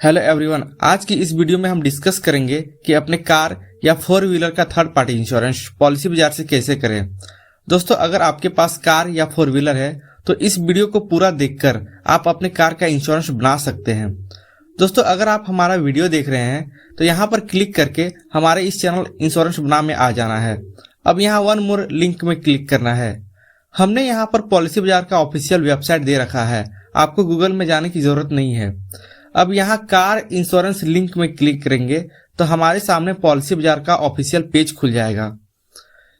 Hello everyone, आज की इस वीडियो में हम डिस्कस करेंगे कि अपने कार या फोर व्हीलर का थर्ड पार्टी इंश्योरेंस पॉलिसी बाजार से कैसे करें। दोस्तों, अगर आपके पास कार या फोर व्हीलर है तो इस वीडियो को पूरा देखकर आप अपने कार का इंश्योरेंस बना सकते हैं। दोस्तों, अगर आप हमारा वीडियो देख रहे हैं तो यहाँ पर क्लिक करके हमारे इस चैनल इंश्योरेंस बना में आ जाना है। अब यहाँ वन मोर लिंक में क्लिक करना है। हमने यहाँ पर पॉलिसी बाजार का ऑफिशियल वेबसाइट दे रखा है, आपको गूगल में जाने की जरूरत नहीं है। अब यहाँ कार इंश्योरेंस लिंक में क्लिक करेंगे तो हमारे सामने पॉलिसी बाजार का ऑफिशियल पेज खुल जाएगा।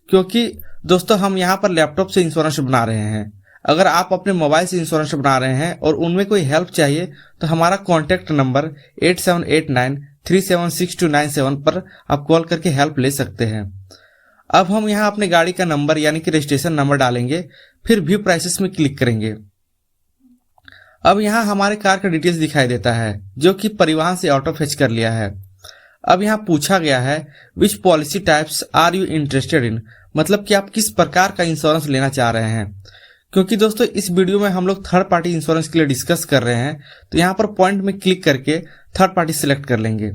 क्योंकि दोस्तों हम यहाँ पर लैपटॉप से इंश्योरेंस बना रहे हैं, अगर आप अपने मोबाइल से इंश्योरेंस बना रहे हैं और उनमें कोई हेल्प चाहिए तो हमारा कॉन्टैक्ट नंबर 8789376297 पर आप कॉल करके हेल्प ले सकते हैं। अब हम यहाँ अपने गाड़ी का नंबर यानी कि रजिस्ट्रेशन नंबर डालेंगे, फिर व्यू प्राइसेस में क्लिक करेंगे। अब यहाँ हमारे कार का डिटेल्स दिखाई देता है जो कि परिवहन से ऑटो फेच कर लिया है। अब यहाँ पूछा गया है which policy types are you interested in, मतलब कि आप किस प्रकार का इंश्योरेंस लेना चाह रहे हैं। क्योंकि दोस्तों इस वीडियो में हम लोग थर्ड पार्टी इंश्योरेंस के लिए डिस्कस कर रहे हैं, तो यहाँ पर पॉइंट में क्लिक करके थर्ड पार्टी सिलेक्ट कर लेंगे।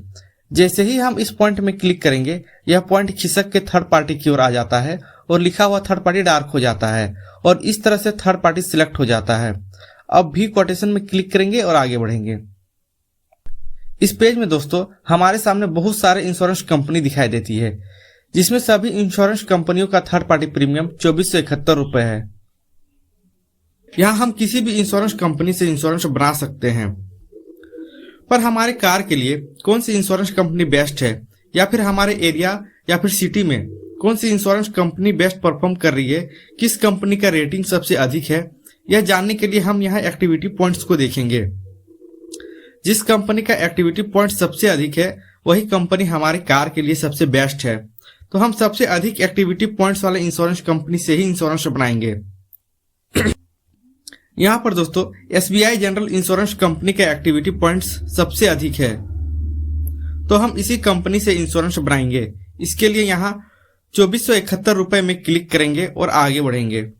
जैसे ही हम इस पॉइंट में क्लिक करेंगे यह पॉइंट खिसक के थर्ड पार्टी की ओर आ जाता है और लिखा हुआ थर्ड पार्टी डार्क हो जाता है और इस तरह से थर्ड पार्टी सिलेक्ट हो जाता है। अब भी कोटेशन में क्लिक करेंगे और आगे बढ़ेंगे। इस पेज में दोस्तों हमारे सामने बहुत सारे इंश्योरेंस कंपनी दिखाई देती है, जिसमें सभी इंश्योरेंस कंपनियों का थर्ड पार्टी प्रीमियम 2471 रुपए है। यहाँ हम किसी भी इंश्योरेंस कंपनी से इंश्योरेंस बना सकते हैं, पर हमारे कार के लिए कौन सी इंश्योरेंस कंपनी बेस्ट है या फिर हमारे एरिया या फिर सिटी में कौन सी इंश्योरेंस कंपनी बेस्ट परफॉर्म कर रही है, किस कंपनी का रेटिंग सबसे अधिक है, यह जानने के लिए हम यहाँ एक्टिविटी पॉइंट्स को देखेंगे। जिस कंपनी का एक्टिविटी पॉइंट सबसे अधिक है वही कंपनी हमारे कार के लिए सबसे बेस्ट है, तो हम सबसे अधिक एक्टिविटी पॉइंट्स वाले इंश्योरेंस कंपनी से ही इंश्योरेंस बनाएंगे। यहाँ पर दोस्तों SBI जनरल इंश्योरेंस कंपनी का एक्टिविटी पॉइंट्स सबसे अधिक है, तो हम इसी कंपनी से इंश्योरेंस बनाएंगे। इसके लिए यहाँ 2471 रुपए में क्लिक करेंगे और आगे बढ़ेंगे।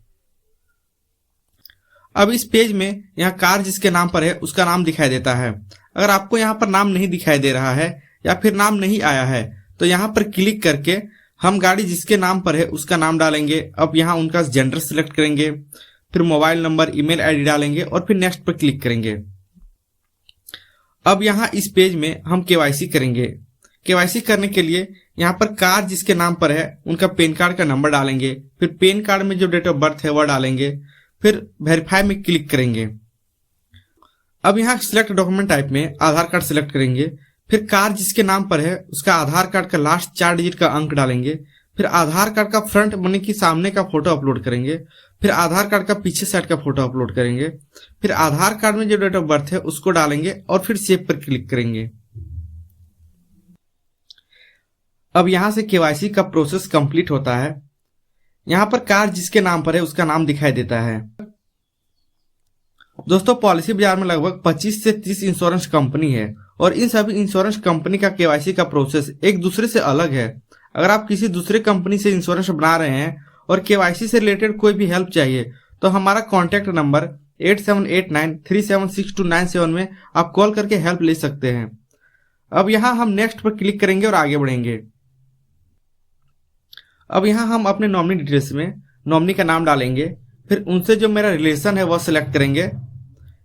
अब इस पेज में यहाँ कार जिसके नाम पर है उसका नाम दिखाई देता है। अगर आपको यहाँ पर नाम नहीं दिखाई दे रहा है या फिर नाम नहीं आया है तो यहाँ पर क्लिक करके हम गाड़ी जिसके नाम पर है उसका नाम डालेंगे। अब यहाँ उनका जेंडर सिलेक्ट करेंगे, फिर मोबाइल नंबर, ईमेल आईडी डालेंगे और फिर नेक्स्ट पर क्लिक करेंगे। अब यहाँ इस पेज में हम KYC करेंगे। KYC करने के लिए यहाँ पर कार जिसके नाम पर है उनका पैन कार्ड का नंबर डालेंगे, फिर पैन कार्ड में जो डेट ऑफ बर्थ है वह डालेंगे, फिर वेरीफाई में क्लिक करेंगे। अब यहाँ सिलेक्ट डॉक्यूमेंट टाइप में आधार कार्ड सिलेक्ट करेंगे, फिर कार जिसके नाम पर है उसका आधार कार्ड का लास्ट 4 डिजिट का अंक डालेंगे, फिर आधार कार्ड का फ्रंट यानी कि सामने का फोटो अपलोड करेंगे, फिर आधार कार्ड का पीछे साइड का फोटो अपलोड करेंगे, फिर आधार कार्ड में जो डेट ऑफ बर्थ है उसको डालेंगे और फिर सेव पर क्लिक करेंगे। अब यहाँ से KYC का प्रोसेस कंप्लीट होता है। यहाँ पर कार जिसके नाम पर है उसका नाम दिखाई देता है। दोस्तों पॉलिसी बाजार में लगभग 25 से 30 इंश्योरेंस कंपनी है और इन सभी इंश्योरेंस कंपनी का KYC का प्रोसेस एक दूसरे से अलग है। अगर आप किसी दूसरे कंपनी से इंश्योरेंस बना रहे हैं और KYC से रिलेटेड कोई भी हेल्प चाहिए तो हमारा कॉन्टैक्ट नंबर 8789376297 में आप कॉल करके हेल्प ले सकते हैं। अब यहाँ हम नेक्स्ट पर क्लिक करेंगे और आगे बढ़ेंगे। अब यहाँ हम अपने नॉमिनी डिटेल्स में नॉमिनी का नाम डालेंगे, फिर उनसे जो मेरा रिलेशन है वह सिलेक्ट करेंगे।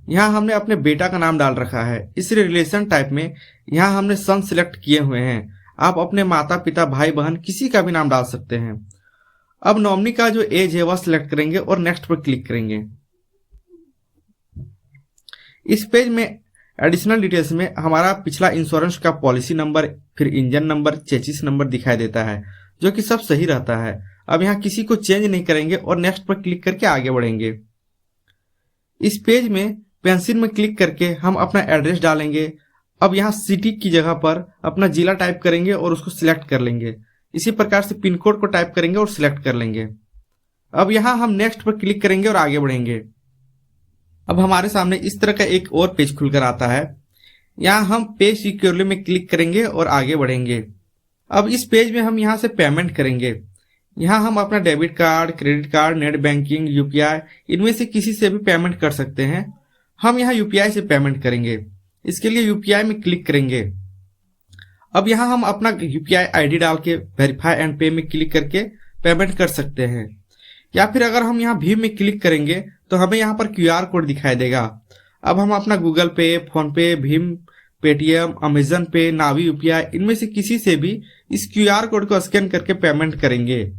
यहाँ हमने अपने बेटा का नाम डाल रखा है, इस रिलेशन टाइप में यहाँ हमने सन सिलेक्ट किए हुए हैं। आप अपने माता पिता भाई बहन किसी का भी नाम डाल सकते हैं। अब नॉमिनी का जो एज है वह सिलेक्ट करेंगे और नेक्स्ट पर क्लिक करेंगे। इस पेज में एडिशनल डिटेल्स में हमारा पिछला इंश्योरेंस का पॉलिसी नंबर, फिर इंजन नंबर, चेसिस नंबर दिखाई देता है जो कि सब सही रहता है। अब यहाँ किसी को चेंज नहीं करेंगे और नेक्स्ट पर क्लिक करके आगे बढ़ेंगे। इस पेज में पेंसिल में क्लिक करके हम अपना एड्रेस डालेंगे। अब यहाँ सिटी की जगह पर अपना जिला टाइप करेंगे और उसको सिलेक्ट कर लेंगे। इसी प्रकार से पिन कोड को टाइप करेंगे और सिलेक्ट कर लेंगे। अब यहाँ हम नेक्स्ट पर क्लिक करेंगे और आगे बढ़ेंगे। अब हमारे सामने इस तरह का एक और पेज खुलकर आता है। यहाँ हम पे सिक्योरली में क्लिक करेंगे और आगे बढ़ेंगे। अब इस पेज में हम यहाँ से पेमेंट करेंगे। यहाँ हम अपना debit card, credit card, net banking, UPI इनमें से किसी से भी पेमेंट कर सकते हैं। हम यहाँ UPI से पेमेंट करेंगे। इसके लिए यूपीआई में क्लिक करेंगे। अब यहाँ हम अपना यूपीआई आईडी डाल के वेरीफाई एंड पे में क्लिक करके पेमेंट कर सकते हैं। या फिर अगर हम यहाँ भीम में क्लिक करेंगे तो हमें यहाँ पर क्यूआर कोड दिखाई देगा। अब हम अपना गूगल पे, फोन पे, भीम, पेटीएम, अमेजन पे, नावी यूपीआई इनमें से किसी से भी इस क्यूआर कोड को स्कैन करके पेमेंट करेंगे।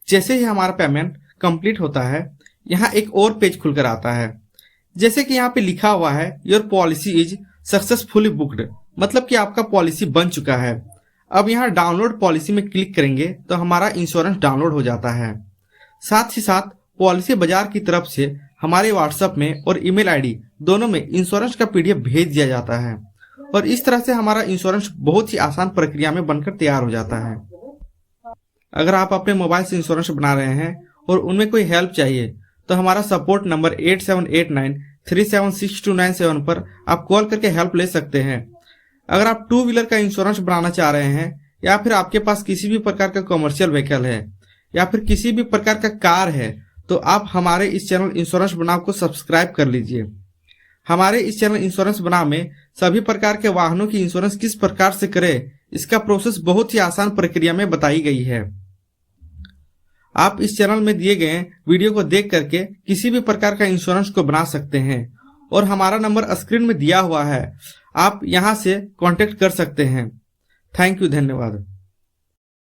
जैसे ही हमारा पेमेंट कंप्लीट होता है, यहाँ एक और पेज खुलकर आता है। जैसे कि यहाँ पे लिखा हुआ है your policy is successfully booked, मतलब कि आपका पॉलिसी बन चुका है। अब यहाँ डाउनलोड पॉलिसी में क्लिक करेंगे तो हमारा इंश्योरेंस डाउनलोड हो जाता है। साथ ही साथ पॉलिसी बाजार की तरफ से हमारे व्हाट्सएप में और ईमेल आईडी दोनों में इंश्योरेंस का पीडीएफ भेज दिया जाता है और इस तरह से हमारा इंश्योरेंस बहुत ही आसान प्रक्रिया में बनकर तैयार हो जाता है। अगर आप अपने मोबाइल से इंश्योरेंस बना रहे हैं और उनमें कोई हेल्प चाहिए तो हमारा सपोर्ट नंबर 8789376297 पर आप कॉल करके हेल्प ले सकते हैं। अगर आप 2 व्हीलर का इंश्योरेंस बनाना चाह रहे हैं या फिर आपके पास किसी भी प्रकार का कमर्शियल व्हीकल है या फिर किसी भी प्रकार का कार है तो आप हमारे इस चैनल इंश्योरेंस बनाव को सब्सक्राइब कर लीजिए। हमारे इस चैनल इंश्योरेंस बनाव में सभी प्रकार के वाहनों की इंश्योरेंस किस प्रकार से करें इसका प्रोसेस बहुत ही आसान प्रक्रिया में बताई गई है। आप इस चैनल में दिए गए वीडियो को देख करके किसी भी प्रकार का इंश्योरेंस को बना सकते हैं और हमारा नंबर स्क्रीन में दिया हुआ है, आप यहां से कांटेक्ट कर सकते हैं। थैंक यू, धन्यवाद।